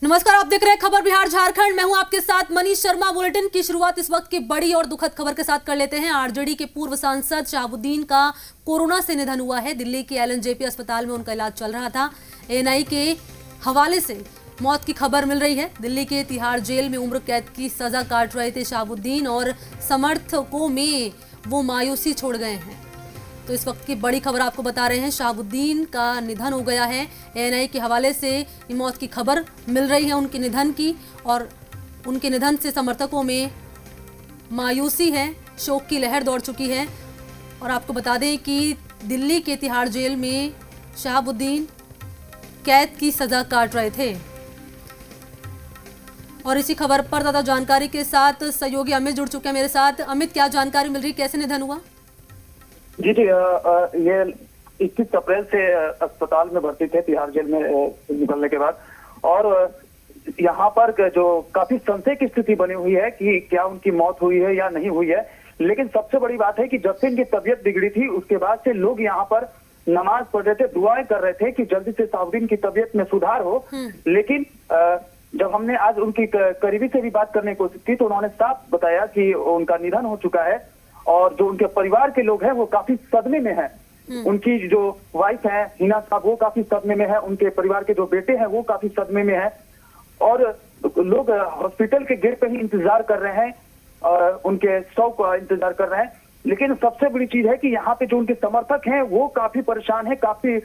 नमस्कार, आप देख रहे हैं खबर बिहार झारखंड। मैं हूं आपके साथ मनीष शर्मा। बुलेटिन की शुरुआत इस वक्त की बड़ी और दुखद खबर के साथ कर लेते हैं। आरजेडी के पूर्व सांसद शहाबुद्दीन का कोरोना से निधन हुआ है। दिल्ली के एलएनजेपी अस्पताल में उनका इलाज चल रहा था। एएनआई के हवाले से मौत की खबर मिल रही है। दिल्ली के तिहाड़ जेल में उम्र कैद की सजा काट रहे थे शहाबुद्दीन और समर्थकों में वो मायूसी छोड़ गए हैं। तो इस वक्त की बड़ी खबर आपको बता रहे हैं, शहाबुद्दीन का निधन हो गया है। एएनआई के हवाले से मौत की खबर मिल रही है उनके निधन की, और उनके निधन से समर्थकों में मायूसी है, शोक की लहर दौड़ चुकी है। और आपको बता दें कि दिल्ली के तिहाड़ जेल में शहाबुद्दीन कैद की सजा काट रहे थे। और इसी खबर पर ज्यादा जानकारी के साथ सहयोगी अमित जुड़ चुके हैं मेरे साथ। अमित, क्या जानकारी मिल रही, कैसे निधन हुआ? जी, ये 21 अप्रैल से अस्पताल में भर्ती थे तिहाड़ जेल में निकलने के बाद, और यहाँ पर जो काफी संशय की स्थिति बनी हुई है कि क्या उनकी मौत हुई है या नहीं हुई है। लेकिन सबसे बड़ी बात है कि जब से इनकी तबीयत बिगड़ी थी उसके बाद से लोग यहाँ पर नमाज पढ़ रहे थे, दुआएं कर रहे थे कि जल्दी से शहाबुद्दीन की तबीयत में सुधार हो। लेकिन जब हमने आज उनकी करीबी से भी बात करने की कोशिश की तो उन्होंने साफ बताया कि उनका निधन हो चुका है, और जो उनके परिवार के लोग हैं वो काफी सदमे में हैं। उनकी जो वाइफ है हिना साहब, वो काफी सदमे में है। उनके परिवार के जो बेटे हैं वो काफी सदमे में है, और लोग हॉस्पिटल के गेट पे ही इंतजार कर रहे हैं और उनके शव का इंतजार कर रहे हैं। लेकिन सबसे बड़ी चीज है कि यहाँ पे जो उनके समर्थक हैं वो काफी परेशान है, काफी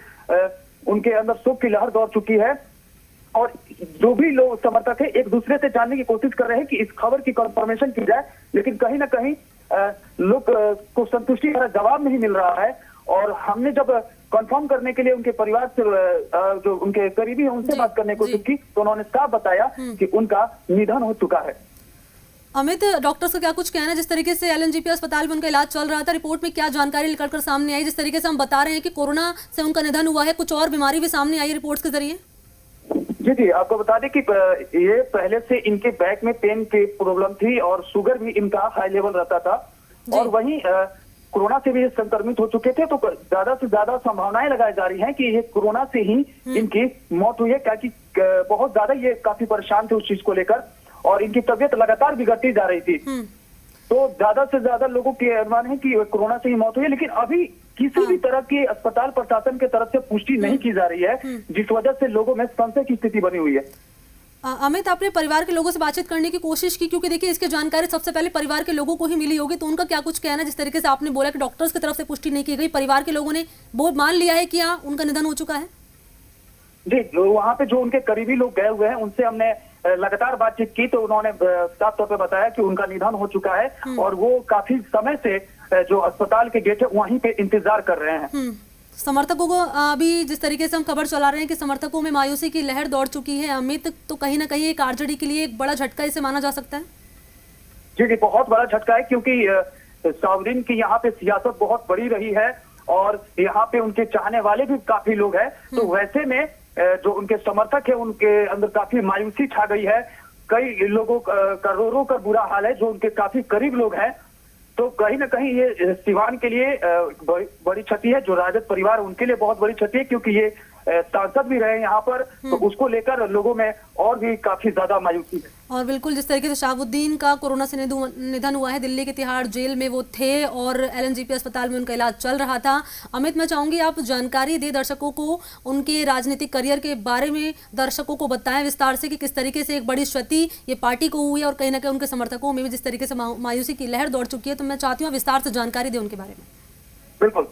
उनके अंदर शोक की लहर दौड़ चुकी है। और जो भी लोग समर्थक है एक दूसरे से जानने की कोशिश कर रहे हैं कि इस खबर की कंफर्मेशन की जाए, लेकिन कहीं ना कहीं लोग को संतुष्टि का जवाब नहीं मिल रहा है। और हमने जब कंफर्म करने के लिए उनके परिवार से जो उनके करीबी है उनसे बात करने की कोशिश की तो उन्होंने साफ बताया कि उनका निधन हो चुका है। अमित, डॉक्टर्स का क्या कुछ कहना है? जिस तरीके से एलएनजेपी अस्पताल में उनका इलाज चल रहा था, रिपोर्ट में क्या जानकारी निकलकर सामने आई? जिस तरीके से हम बता रहे हैं कि कोरोना से उनका निधन हुआ है, कुछ और बीमारी भी सामने आई रिपोर्ट्स के जरिए? जी, आपको बता दें कि ये पहले से इनके बैक में पेन की प्रॉब्लम थी और शुगर भी इनका हाई लेवल रहता था, और वहीं कोरोना से भी संक्रमित हो चुके थे। तो ज्यादा से ज्यादा संभावनाएं लगाई जा रही हैं कि ये कोरोना से ही इनकी मौत हुई है, क्योंकि बहुत ज्यादा ये काफी परेशान थे उस चीज को लेकर, और इनकी तबीयत लगातार बिगड़ती जा रही थी। तो ज्यादा से ज्यादा लोगों के अनुमान है कि कोरोना से ही मौत हुई है, लेकिन अभी किसी भी तरह की अस्पताल प्रशासन के तरफ से पुष्टि नहीं की जा रही है, जिस वजह से लोगों में संशय की स्थिति बनी हुई है। अमित, आपने परिवार के लोगों से बातचीत करने की कोशिश की, क्योंकि देखिए इसकी जानकारी सबसे पहले परिवार के लोगों को ही मिली होगी, तो उनका क्या कुछ कहना है? जिस तरीके से आपने बोला कि डॉक्टर्स की तरफ से पुष्टि नहीं की गई, परिवार के लोगों ने वो मान लिया है कि हाँ उनका निधन हो चुका है? जी, वहाँ पे जो उनके करीबी लोग गए हुए हैं उनसे हमने लगातार बातचीत की, तो उन्होंने साफ तौर पे बताया कि उनका निधन हो चुका है, और वो काफी समय से जो अस्पताल के गेट है वहीं पे इंतजार कर रहे हैं। समर्थकों को अभी जिस तरीके से हम खबर चला रहे हैं कि समर्थकों में मायूसी की लहर दौड़ चुकी है अमित, तो कहीं ना कहीं एक आरजेडी के लिए एक बड़ा झटका इसे माना जा सकता है। जी, बहुत बड़ा झटका है, क्योंकि शहाबुद्दीन की यहाँ पे सियासत बहुत बड़ी रही है और यहाँ पे उनके चाहने वाले भी काफी लोग हैं। तो वैसे में जो उनके समर्थक है उनके अंदर काफी मायूसी छा गई है। कई लोगों का रो रो कर बुरा हाल है, जो उनके काफी करीब लोग हैं। तो कहीं ना कहीं ये सिवान के लिए बड़ी क्षति है, जो राजद परिवार उनके लिए बहुत बड़ी क्षति है, क्योंकि ये सांसद भी रहे यहाँ पर, तो उसको लेकर लोगों में और भी काफी ज्यादा मायूसी है। और बिल्कुल जिस तरीके से शहाबुद्दीन का कोरोना से निधन हुआ है, दिल्ली के तिहाड़ जेल में वो थे और एलएनजेपी अस्पताल में उनका इलाज चल रहा था। अमित, मैं चाहूंगी आप जानकारी दे दर्शकों को, उनके राजनीतिक करियर के बारे में दर्शकों को बताएं विस्तार से कि किस तरीके से एक बड़ी क्षति ये पार्टी को हुई है, और कहीं ना कहीं उनके समर्थकों में भी जिस तरीके से मायूसी की लहर दौड़ चुकी है। तो मैं चाहती हूँ विस्तार से जानकारी दें उनके बारे में। बिल्कुल,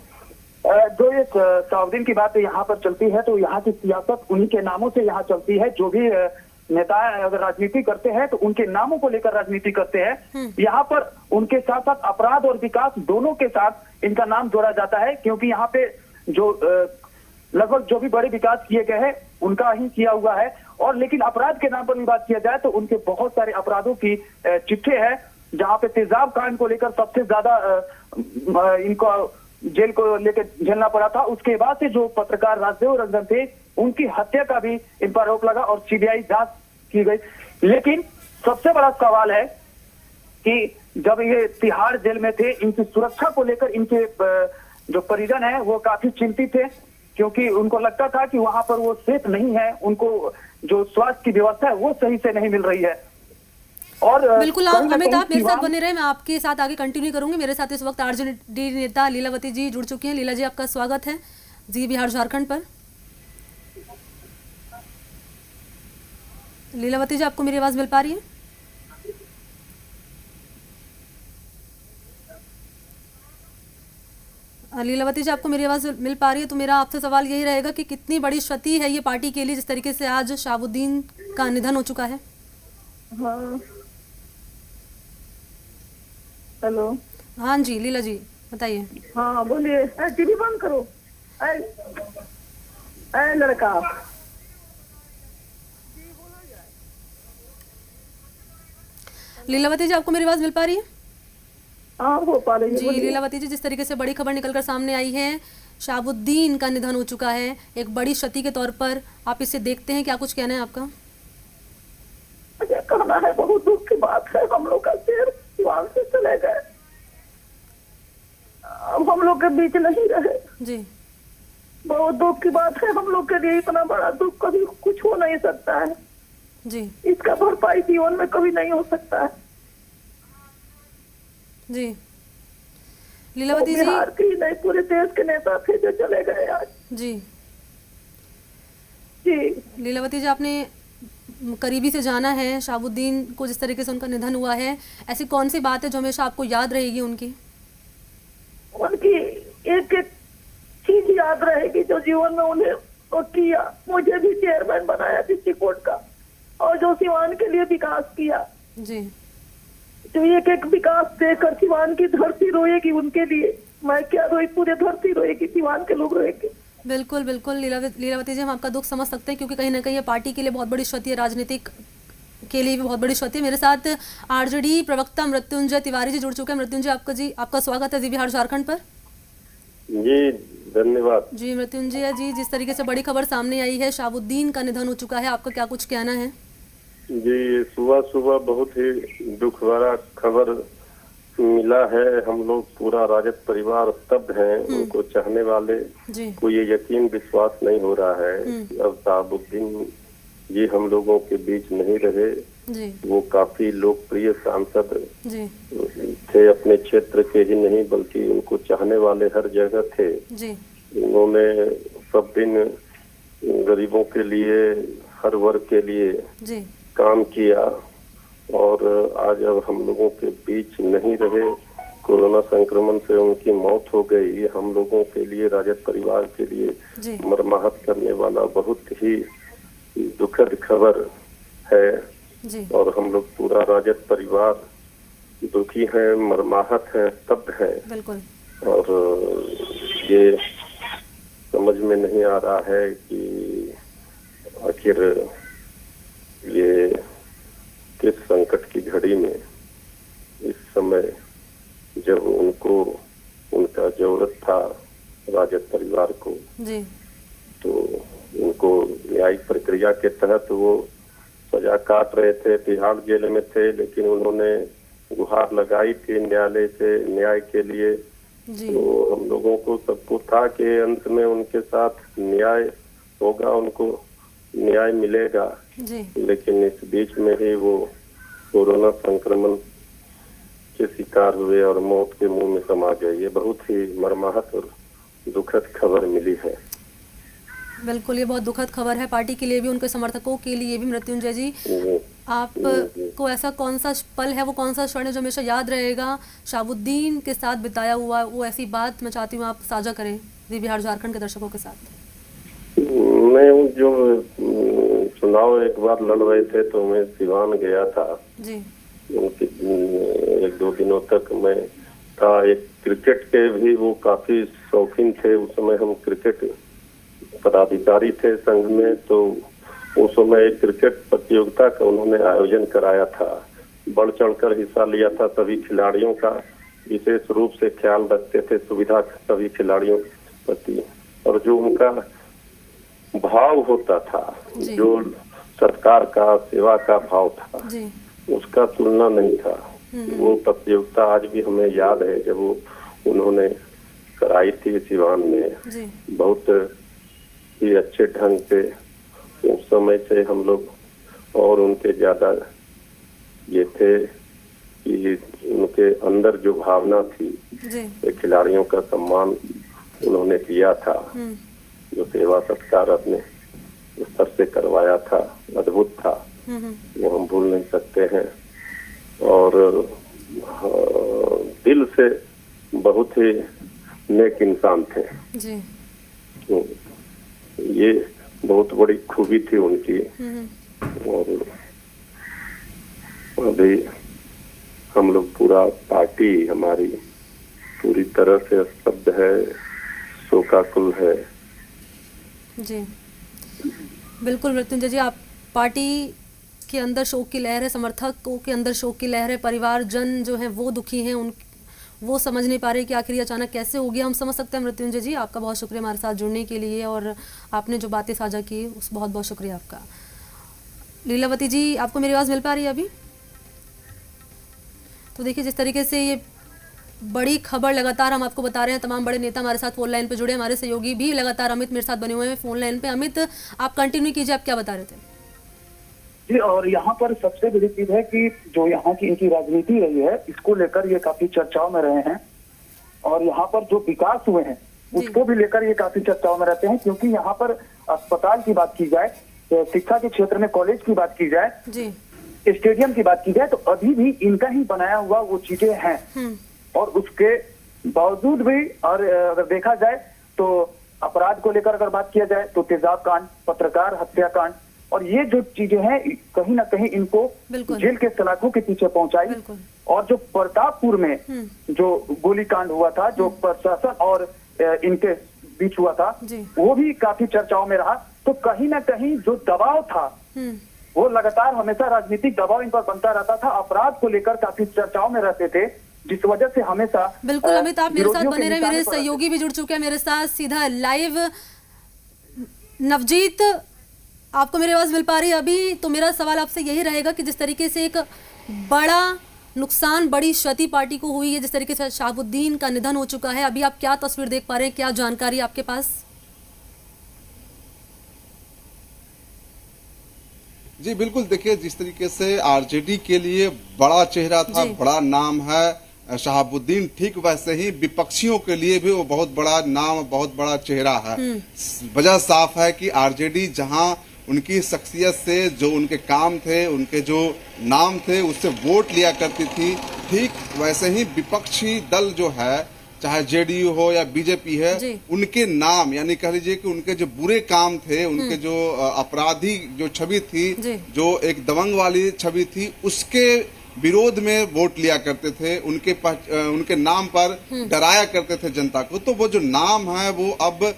जो ये शहाबुद्दीन की बात यहाँ पर चलती है तो यहाँ की सियासत उन्हीं के नामों से यहाँ चलती है। जो भी नेता अगर राजनीति करते हैं तो उनके नामों को लेकर राजनीति करते हैं। यहाँ पर उनके साथ साथ अपराध और विकास दोनों के साथ इनका नाम जोड़ा जाता है, क्योंकि यहाँ पे जो लगभग जो भी बड़े विकास किए गए हैं उनका ही किया हुआ है। और लेकिन अपराध के नाम पर भी बात किया जाए तो उनके बहुत सारे अपराधों की चिट्ठे है, जहाँ पे तेजाब कांड को लेकर सबसे ज्यादा इनको जेल को लेकर झेलना पड़ा था। उसके बाद से जो पत्रकार राजदेव रंजन थे उनकी हत्या का भी इन पर आरोप लगा और सीबीआई जांच की गई। लेकिन सबसे बड़ा सवाल है कि जब ये तिहाड़ जेल में थे, इनकी सुरक्षा को लेकर इनके जो परिजन है वो काफी चिंतित थे, क्योंकि उनको लगता था कि वहां पर वो सेफ नहीं है, उनको जो स्वास्थ्य की व्यवस्था है वो सही से नहीं मिल रही है। और बिल्कुल कहीं आप ना अमित कहीं आप मेरे साथ सिवान- बने रहे, मैं आपके साथ आगे कंटिन्यू करूंगी। मेरे साथ इस वक्त आरजेडी नेता लीलावती जी जुड़ चुकी हैं। लीला जी आपका स्वागत है जी बिहार झारखंड पर। लीलावती जी आपको मेरी आवाज मिल पा रही है? लीलावती जी आपको मेरी आवाज मिल पा रही है? तो मेरा आपसे सवाल यही रहेगा कि कितनी बड़ी क्षति है ये पार्टी के लिए जिस तरीके से आज शहाबुद्दीन का निधन हो चुका है। हाँ हेलो। हाँ जी लीला जी बताइए। हाँ बोलिए। टीवी बंद करो। ऐ ऐ लड़का। लीलावती जी आपको मेरी आवाज मिल पा रही है? हाँ हो पा रही है। जी बोलिए। लीलावती जी जिस तरीके से बड़ी खबर निकलकर सामने आई है, शहाबुद्दीन का निधन हो चुका है, एक बड़ी क्षति के तौर पर आप इसे देखते हैं, क्या कुछ कहना है आपका? मुझे कहना है बहुत दुख की बात है। हम लोग का शेर सिवान से चले गए, अब हम लोग के बीच नहीं रहे। जी बहुत दुख की बात है। हम लोग के लिए इतना बड़ा दुख कभी कुछ हो नहीं सकता है। जी इसका भरपाई जीवन में कभी नहीं हो सकता है। जी वो लीलावती जी। बिहार के ही नहीं पूरे देश के नेता थे जो चले गए आज। जी जी लीलावती जी आपने करीबी से जाना है शहाबुद्दीन को, जिस तरीके से उनका निधन हुआ है, ऐसी कौन सी बात है जो हमेशा आपको याद रहेगी उनकी? उनकी एक एक चीज याद रहेगी जो जीवन में उन्हें वो किया। मुझे भी चेयरमैन बनाया डिस्ट्रिक्ट कोर्ट का, और जो सिवान के लिए विकास किया। जी जो एक एक विकास देकर सिवान की धरती रोएगी उनके लिए। मैं क्या रोई, पूरे धरती रोएगी, सिवान के लोग रोएंगे। बिल्कुल बिल्कुल लीलावती जी हम आपका दुख समझ सकते हैं, क्योंकि कहीं ना कहीं ये पार्टी के लिए बहुत बड़ी क्षति है, राजनीतिक के लिए भी बहुत बड़ी क्षति है। मेरे साथ आरजेडी प्रवक्ता मृत्युंजय तिवारी जी जुड़ चुके हैं। मृत्युंजय आपका स्वागत है जी बिहार झारखंड पर। जी धन्यवाद। जी मृत्युंजय जी जिस तरीके से बड़ी खबर सामने आई है, शहाबुद्दीन का निधन हो चुका है, आपका क्या कुछ कहना है? जी सुबह सुबह बहुत ही दुख भरा खबर मिला है। हम लोग पूरा राजद परिवार स्तब्ध हैं। उनको चाहने वाले जी को ये यकीन विश्वास नहीं हो रहा है कि अब शहाबुद्दीन जी हम लोगों के बीच नहीं रहे। जी वो काफी लोकप्रिय सांसद जी थे, अपने क्षेत्र के ही नहीं बल्कि उनको चाहने वाले हर जगह थे। जी उन्होंने सब दिन गरीबों के लिए, हर वर्ग के लिए जी काम किया, और आज अब हम लोगों के बीच नहीं रहे। कोरोना संक्रमण से उनकी मौत हो गई। हम लोगों के लिए, राजद परिवार के लिए जी मर्माहत करने वाला बहुत ही दुखद खबर है, जी और हम लोग पूरा राजद परिवार दुखी हैं, मर्माहत हैं, स्तब्ध हैं। बिल्कुल और ये समझ में नहीं आ रहा है कि आखिर ये किस संकट की घड़ी में, इस समय जब उनको उनका जरूरत था राजद परिवार को, जी तो उनको न्यायिक प्रक्रिया के तहत वो सजा काट रहे थे, तिहाड़ जेल में थे, लेकिन उन्होंने गुहार लगाई थी न्यायालय से न्याय के लिए। जी तो हम लोगों को सबको था कि अंत में उनके साथ न्याय होगा, उनको न्याय मिलेगा। जी लेकिन इस बीच में ही वो कोरोना संक्रमण के शिकार हुए और मौत के मुंह में समा गए। ये बहुत ही मर्माहत और दुखद खबर मिली है। बिल्कुल ये बहुत दुखद खबर है पार्टी के लिए भी, उनके समर्थकों के लिए भी। मृत्युंजय जी आपको ऐसा कौन सा पल है, वो कौन सा क्षण है जो हमेशा याद रहेगा शहाबुद्दीन के साथ बिताया हुआ? वो ऐसी बात मैं चाहती हूँ आप साझा करें जी बिहार झारखंड के दर्शकों के साथ। मैं जो चुनाव एक बार लड़ रहे थे तो मैं सिवान गया था। जी उनके एक दो दिनों तक मैं था। एक क्रिकेट के भी वो काफी शौकीन थे। उस समय हम क्रिकेट पदाधिकारी थे संघ में, तो उस समय एक क्रिकेट प्रतियोगिता का उन्होंने आयोजन कराया था। बढ़ चढ़कर हिस्सा लिया था। सभी खिलाड़ियों का विशेष रूप से ख्याल रखते थे, सुविधा सभी खिलाड़ियों के प्रति। और जो उनका भाव होता था, जो सत्कार का, सेवा का भाव था, जी उसका तुलना नहीं था। वो प्रतियोगिता आज भी हमें याद है जब वो उन्होंने कराई थी सिवान में। जी बहुत ही अच्छे ढंग से उस समय से हम लोग और उनके ज्यादा ये थे कि उनके अंदर जो भावना थी, जी। ये खिलाड़ियों का सम्मान उन्होंने किया था, जो सेवा सत्कार अपने स्तर से करवाया था, अद्भुत था, वो हम भूल नहीं सकते हैं। और दिल से बहुत ही नेक इंसान थे जी। ये बहुत बड़ी खूबी थी उनकी। और अभी हम लोग पूरा पार्टी हमारी पूरी तरह से स्तब्ध है, शोकाकुल है। जी बिल्कुल मृत्युंजय जी, आप पार्टी के अंदर शोक की लहर है, समर्थकों के अंदर शोक की लहर है, परिवारजन जो हैं वो दुखी हैं, उन वो समझ नहीं पा रहे कि आखिर ये अचानक कैसे हो गया। हम समझ सकते हैं मृत्युंजय जी, आपका बहुत शुक्रिया हमारे साथ जुड़ने के लिए और आपने जो बातें साझा की उस बहुत बहुत शुक्रिया आपका। लीलावती जी, आपको मेरी आवाज़ मिल पा रही है अभी? तो देखिए जिस तरीके से ये बड़ी खबर लगातार हम आपको बता रहे हैं, तमाम बड़े नेता हमारे साथ फोन लाइन पे जुड़े, हमारे सहयोगी भी लगातार अमित मेरे साथ बने हुए हैं फोन लाइन पे। अमित, आप कंटिन्यू कीजिए, आप क्या बता रहे थे? जी, और यहाँ पर सबसे बड़ी चीज है कि जो यहाँ की इनकी राजनीति रही है, इसको लेकर ये काफी चर्चाओं में रहे हैं। और यहाँ पर जो विकास हुए हैं उसको भी लेकर ये काफी चर्चाओं में रहते हैं, क्योंकि यहाँ पर अस्पताल की बात की जाए, शिक्षा के क्षेत्र में कॉलेज की बात की जाए, जी, स्टेडियम की बात की जाए, तो अभी भी इनका ही बनाया हुआ वो चीजें हैं। और उसके बावजूद भी, और अगर देखा जाए तो अपराध को लेकर अगर बात किया जाए तो तेजाब कांड, पत्रकार हत्याकांड, और ये जो चीजें हैं कहीं ना कहीं इनको जेल के सलाखों के पीछे पहुंचाई। और जो प्रतापपुर में जो गोलीकांड हुआ था, जो प्रशासन और इनके बीच हुआ था, वो भी काफी चर्चाओं में रहा। तो कहीं ना कहीं जो दबाव था वो लगातार हमेशा राजनीतिक दबाव इन पर बनता रहता था, अपराध को लेकर काफी चर्चाओं में रहते थे, जिस वजह से हमेशा। बिल्कुल अमित, आप मेरे साथ बने रहे, मेरे सहयोगी भी जुड़ चुके हैं मेरे साथ सीधा लाइव। नवजीत, आपको मेरी आवाज मिल पा रही है अभी? तो मेरा सवाल आपसे यही रहेगा कि जिस तरीके से एक बड़ा नुकसान, बड़ी क्षति पार्टी को हुई है, जिस तरीके से शहाबुद्दीन का निधन हो चुका है, अभी आप क्या तस्वीर देख पा रहे हैं, क्या जानकारी आपके पास? जी बिल्कुल, देखिए जिस तरीके से आरजेडी के लिए बड़ा चेहरा था, बड़ा नाम है शहाबुद्दीन, ठीक वैसे ही विपक्षियों के लिए भी वो बहुत बड़ा नाम, बहुत बड़ा चेहरा है। वजह साफ है कि आरजेडी जहां उनकी शख्सियत से, जो उनके काम थे, उनके जो नाम थे, उससे वोट लिया करती थी, ठीक वैसे ही विपक्षी दल जो है, चाहे जेडीयू हो या बीजेपी है, उनके नाम, यानी कह लीजिए कि उनके जो बुरे काम थे, उनके जो अपराधी जो छवि थी, जो एक दबंग वाली छवि थी, उसके विरोध में वोट लिया करते थे, उनके नाम पर डराया करते थे जनता को। तो वो जो नाम है वो अब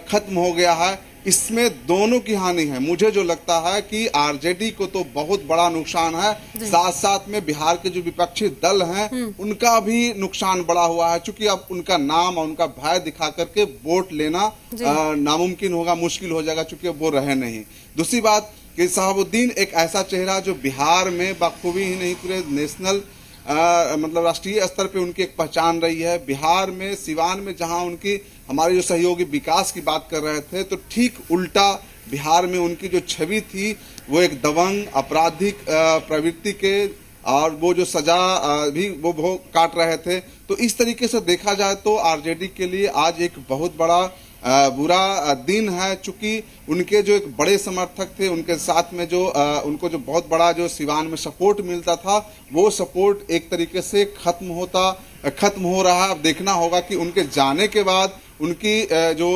खत्म हो गया है। इसमें दोनों की हानि है। मुझे जो लगता है कि आरजेडी को तो बहुत बड़ा नुकसान है, साथ साथ में बिहार के जो विपक्षी दल हैं उनका भी नुकसान बड़ा हुआ है, क्योंकि अब उनका नाम और उनका भय दिखा करके वोट लेना नामुमकिन होगा, मुश्किल हो जाएगा, क्योंकि वो रहे नहीं। दूसरी बात कि शहाबुद्दीन एक ऐसा चेहरा जो बिहार में बखूबी ही नहीं, पूरे नेशनल मतलब राष्ट्रीय स्तर पे उनकी एक पहचान रही है। बिहार में, सिवान में, जहां उनकी हमारे जो सहयोगी विकास की बात कर रहे थे, तो ठीक उल्टा बिहार में उनकी जो छवि थी वो एक दबंग आपराधिक प्रवृत्ति के, और वो जो सजा भी वो काट रहे थे। तो इस तरीके से देखा जाए तो आरजेडी के लिए आज एक बहुत बड़ा बुरा दिन है, चूंकि उनके जो एक बड़े समर्थक थे, उनके साथ में जो उनको जो बहुत बड़ा जो सिवान में सपोर्ट मिलता था, वो सपोर्ट एक तरीके से खत्म हो रहा है। अब देखना होगा कि उनके जाने के बाद उनकी जो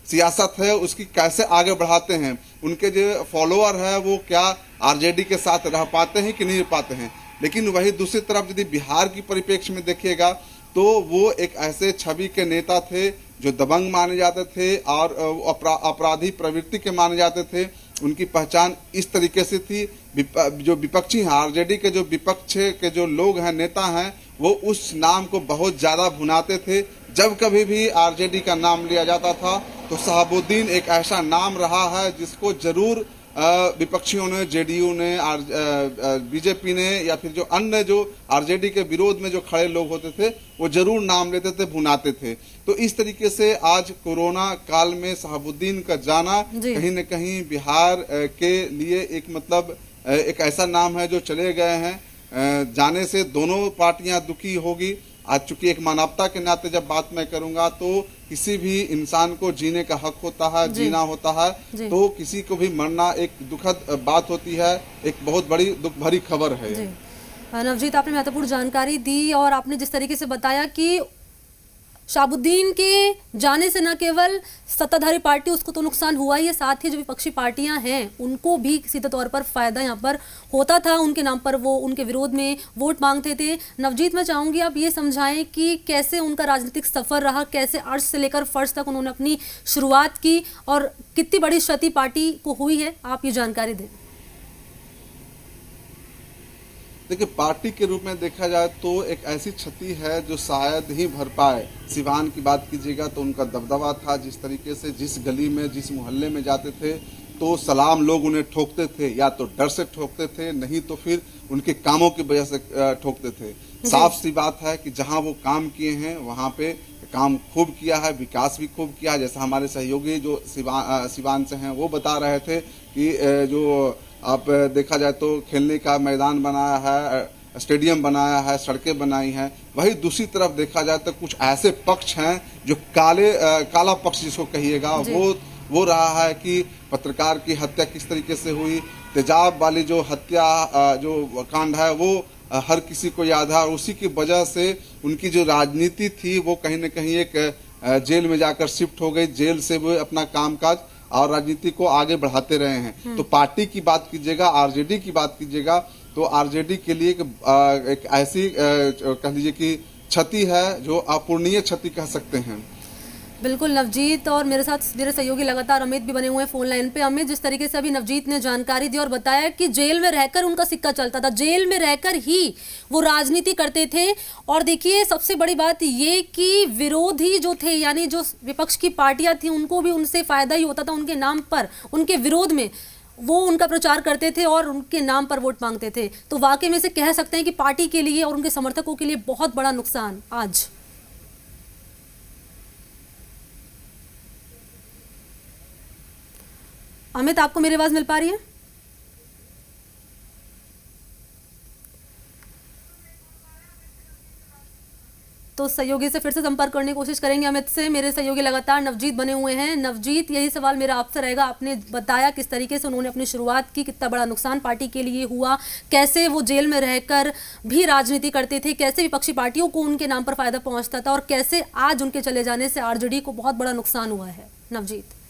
सियासत है उसकी कैसे आगे बढ़ाते हैं, उनके जो फॉलोअर है वो क्या आरजेडी के साथ रह पाते हैं कि नहीं रह पाते हैं। लेकिन वही दूसरी तरफ यदि बिहार की परिप्रेक्ष्य में देखिएगा तो वो एक ऐसे छवि के नेता थे जो दबंग माने जाते थे और अपराधी प्रवृत्ति के माने जाते थे। उनकी पहचान इस तरीके से थी। जो विपक्षी हैं, आरजेडी के जो विपक्ष के जो लोग हैं, नेता हैं, वो उस नाम को बहुत ज्यादा भुनाते थे। जब कभी भी आरजेडी का नाम लिया जाता था तो शहाबुद्दीन एक ऐसा नाम रहा है जिसको जरूर विपक्षियों ने, जेडीयू ने, बीजेपी ने या फिर जो अन्य जो आरजेडी के विरोध में जो खड़े लोग होते थे वो जरूर नाम लेते थे, भुनाते थे। तो इस तरीके से आज कोरोना काल में शहाबुद्दीन का जाना कहीं न कहीं बिहार के लिए एक मतलब एक ऐसा नाम है जो चले गए हैं। जाने से दोनों पार्टियां दुखी होगी। आज चूंकि एक मानवता के नाते जब बात मैं करूंगा तो किसी भी इंसान को जीने का हक होता है, जीना होता है, तो किसी को भी मरना एक दुखद बात होती है, एक बहुत बड़ी दुख भरी खबर है। नवजीत, आपने महत्वपूर्ण जानकारी दी और आपने जिस तरीके से बताया कि शहाबुद्दीन के जाने से न केवल सत्ताधारी पार्टी उसको तो नुकसान हुआ ही है, साथ ही जो विपक्षी पार्टियां हैं उनको भी सीधे तौर पर फायदा यहाँ पर होता था। उनके नाम पर वो उनके विरोध में वोट मांगते थे। नवजीत, मैं चाहूंगी आप ये समझाएं कि कैसे उनका राजनीतिक सफर रहा, कैसे अर्श से लेकर फर्श तक उन्होंने अपनी शुरुआत की और कितनी बड़ी क्षति पार्टी को हुई है, आप ये जानकारी दें। देखिए, पार्टी के रूप में देखा जाए तो एक ऐसी क्षति है जो शायद ही भर पाए। सिवान की बात कीजिएगा तो उनका दबदबा था, जिस तरीके से जिस गली में जिस मोहल्ले में जाते थे तो सलाम लोग उन्हें ठोकते थे, या तो डर से ठोकते थे, नहीं तो फिर उनके कामों की वजह से ठोकते थे। साफ सी बात है कि जहां वो काम किए हैं वहां पे काम खूब किया है, विकास भी खूब किया है। जैसा हमारे सहयोगी जो सिवान से हैं वो बता रहे थे कि जो आप देखा जाए तो खेलने का मैदान बनाया है, स्टेडियम बनाया है, सड़कें बनाई हैं। वही दूसरी तरफ देखा जाए तो कुछ ऐसे पक्ष हैं जो काला पक्ष जिसको कहिएगा वो रहा है कि पत्रकार की हत्या किस तरीके से हुई, तेजाब वाली जो हत्या जो कांड है वो हर किसी को याद है। उसी की वजह से उनकी जो राजनीति थी वो कहीं न कहीं एक जेल में जाकर शिफ्ट हो गई। जेल से वो अपना कामकाज और राजनीति को आगे बढ़ाते रहे हैं। तो पार्टी की बात कीजिएगा, आरजेडी की बात कीजिएगा तो आरजेडी के लिए एक ऐसी कह लीजिए कि क्षति है जो अपूर्णीय क्षति कह सकते हैं। बिल्कुल नवजीत, और मेरे साथ मेरे सहयोगी लगातार अमित भी बने हुए हैं फोन लाइन पे। अमित, जिस तरीके से अभी नवजीत ने जानकारी दी और बताया कि जेल में रहकर उनका सिक्का चलता था, जेल में रहकर ही वो राजनीति करते थे। और देखिए, सबसे बड़ी बात ये कि विरोधी जो थे यानी जो विपक्ष की पार्टियां थी उनको भी उनसे फायदा ही होता था। उनके नाम पर, उनके विरोध में वो उनका प्रचार करते थे और उनके नाम पर वोट मांगते थे। तो वाकई में से कह सकते हैं कि पार्टी के लिए और उनके समर्थकों के लिए बहुत बड़ा नुकसान आज। अमित, आपको मेरी आवाज मिल पा रही है? तो सहयोगी से फिर से संपर्क करने की कोशिश करेंगे अमित से। मेरे सहयोगी लगातार नवजीत बने हुए हैं। नवजीत, यही सवाल मेरा आपसे रहेगा। आपने बताया किस तरीके से उन्होंने अपनी शुरुआत की, कितना बड़ा नुकसान पार्टी के लिए हुआ, कैसे वो जेल में रहकर भी राजनीति करते थे, कैसे विपक्षी पार्टियों को उनके नाम पर फायदा पहुंचता था और कैसे आज उनके चले जाने से आरजेडी को बहुत बड़ा नुकसान हुआ है। नवजीत।